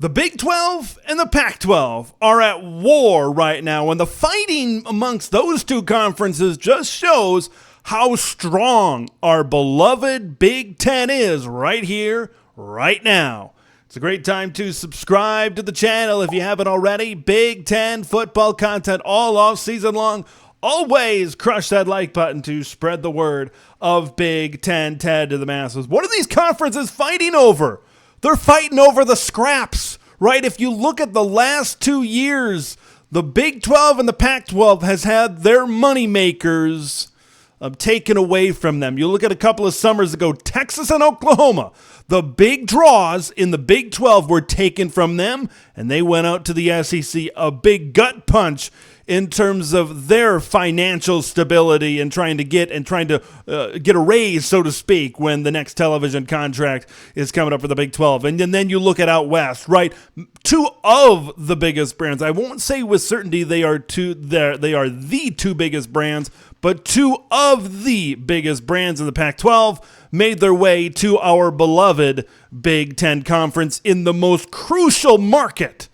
The Big 12 and the Pac 12 are at war right now, and the fighting amongst those two conferences just shows how strong our beloved Big 10 is right here, right now. It's a great time to subscribe to the channel if you haven't already. Big 10 football content all off season long. Always crush that like button to spread the word of Big 10 TED to the masses. What are these conferences fighting over? They're fighting over the scraps, right? If you look at the last 2 years, the Big 12 and the Pac 12 has had their money makers taken away from them. You look at a couple of summers ago, Texas and Oklahoma, the big draws in the Big 12 were taken from them, and they went out to the SEC, a big gut punch in terms of their financial stability and trying to get a raise, so to speak, when the next television contract is coming up for the Big 12. And then you look at out west, right? Two of the biggest brands. I won't say with certainty they are the two biggest brands, but two of the biggest brands in the Pac-12 made their way to our beloved Big 10 conference in the most crucial market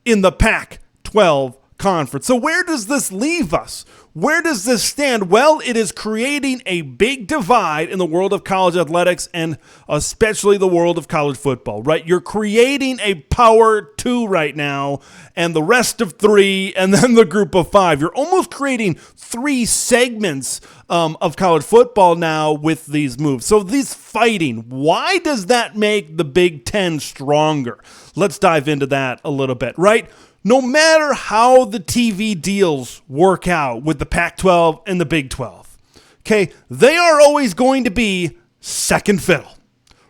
in the Pac-12 conference. So where does this leave us? Where does this stand? Well, it is creating a big divide in the world of college athletics and especially the world of college football, right? You're creating a power two right now and the rest of three and then the group of five. You're almost creating three segments of college football now with these moves. So these fighting, why does that make the Big 10 stronger? Let's dive into that a little bit, right? No matter how the TV deals work out with the Pac-12 and the Big 12, okay, they are always going to be second fiddle,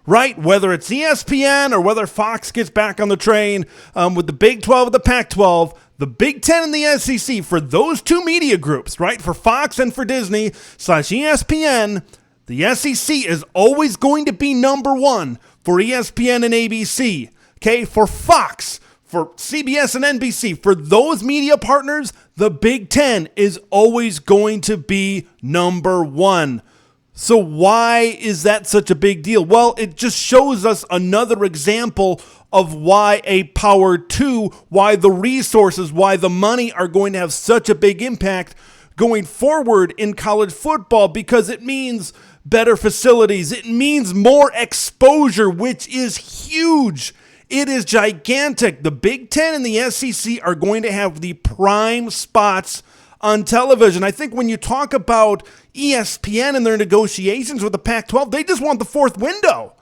right? Whether it's ESPN or whether Fox gets back on the train with the Big 12 and the Pac-12, the Big 10 and the SEC, for those two media groups, right, for Fox and for Disney/ESPN, the SEC is always going to be number one for ESPN and ABC, okay, for Fox, for CBS and NBC, for those media partners, the Big 10 is always going to be number one. So why is that such a big deal? Well, it just shows us another example of why a power two, why the resources, why the money are going to have such a big impact going forward in college football, because it means better facilities. It means more exposure, which is huge. It is gigantic. The Big 10 and the SEC are going to have the prime spots on television. I think when you talk about ESPN and their negotiations with the Pac-12, they just want the fourth window.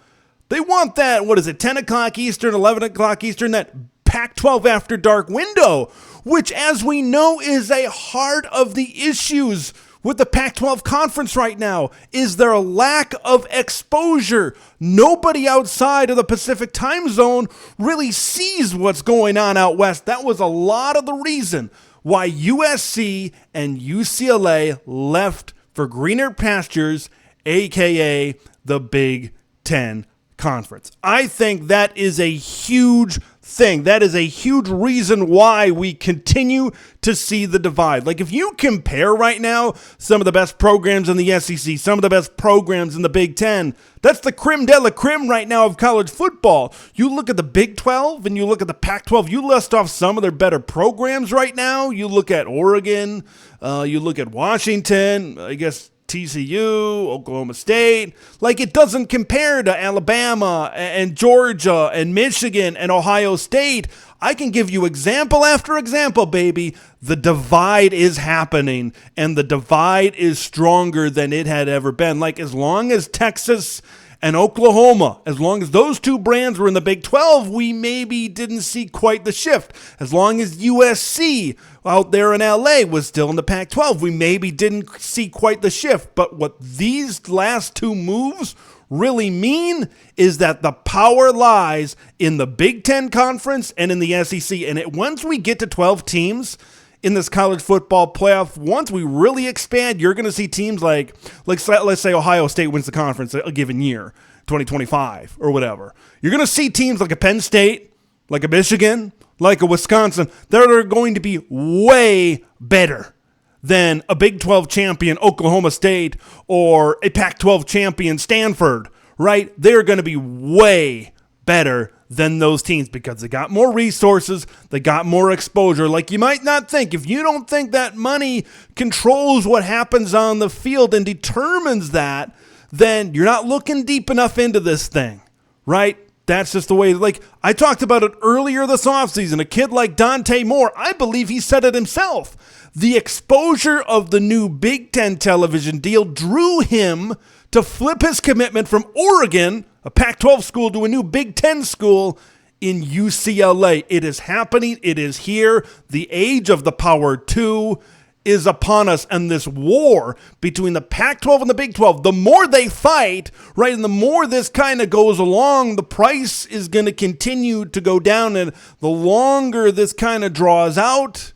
They want that, 10 o'clock Eastern, 11 o'clock Eastern, that Pac-12 after dark window, which, as we know, is a heart of the issues with the Pac-12 conference right now, is there a lack of exposure. Nobody outside of the Pacific time zone really sees what's going on out west. That was a lot of the reason why USC and UCLA left for greener pastures, aka the Big 10 conference. I think that is a huge thing. That is a huge reason why we continue to see the divide. Like, if you compare right now some of the best programs in the SEC, some of the best programs in the Big 10, that's the creme de la creme right now of college football. You look at the Big 12 and you look at the Pac-12, you list off some of their better programs right now. You look at Oregon, you look at Washington, I guess TCU, Oklahoma State. Like, it doesn't compare to Alabama and Georgia and Michigan and Ohio State. I can give you example after example, baby. The divide is happening, and the divide is stronger than it had ever been. Like, as long as Texas and Oklahoma, as long as those two brands were in the Big 12, we maybe didn't see quite the shift. As long as USC out there in LA was still in the Pac-12, we maybe didn't see quite the shift. But what these last two moves really mean is that the power lies in the Big 10 conference and in the SEC. And once we get to 12 teams in this college football playoff, once we really expand, you're going to see teams like let's say Ohio State wins the conference a given year, 2025 or whatever. You're going to see teams like a Penn State, like a Michigan, like a Wisconsin, that are going to be way better than a Big 12 champion Oklahoma State or a Pac-12 champion Stanford, right? They're going to be way better than those teams because they got more resources, they got more exposure. Like you might not think, if you don't think that money controls what happens on the field and determines that, then you're not looking deep enough into this thing, right? That's just the way, like I talked about it earlier this offseason. A kid like Dante Moore, I believe he said it himself. The exposure of the new Big Ten television deal drew him to flip his commitment from Oregon, a Pac-12 school, to a new Big Ten school in UCLA. It is happening. It is here. The age of the Power 2 is upon us, and this war between the Pac-12 and the Big 12, the more they fight, right, and the more this kind of goes along, the price is going to continue to go down, and the longer this kind of draws out,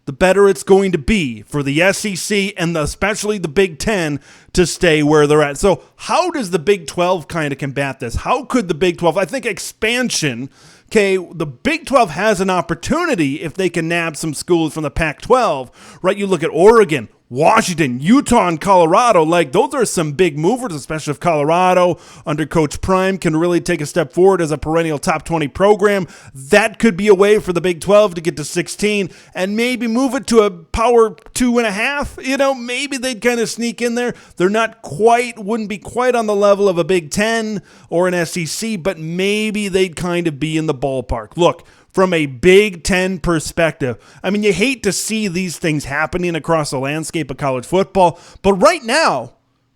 the better it's going to be for the SEC and especially the Big Ten to stay where they're at. So how does the Big 12 kind of combat this? How could the Big 12, I think expansion, okay, the Big 12 has an opportunity if they can nab some schools from the Pac-12, right? You look at Oregon, Washington, Utah, and Colorado, like those are some big movers, especially if Colorado under Coach Prime can really take a step forward as a perennial top 20 program. That could be a way for the Big 12 to get to 16 and maybe move it to a Power 2.5. You know, maybe they'd kind of sneak in there. They're not quite, wouldn't be quite on the level of a Big 10 or an SEC, but maybe they'd kind of be in the ballpark. Look, from a Big Ten perspective, I mean, you hate to see these things happening across the landscape of college football, but right now,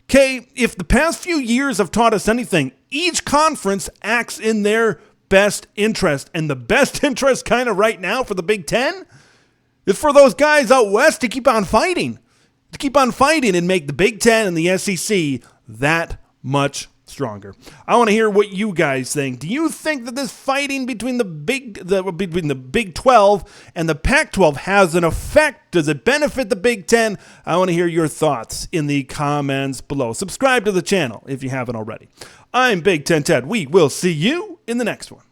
okay, if the past few years have taught us anything, each conference acts in their best interest, and the best interest kind of right now for the Big Ten is for those guys out west to keep on fighting, and make the Big Ten and the SEC that much stronger. I want to hear what you guys think. Do you think that this fighting between the Big 12 and the Pac-12 has an effect? Does it benefit the Big Ten? I want to hear your thoughts in the comments below. Subscribe to the channel if you haven't already. I'm Big Ten Ted. We will see you in the next one.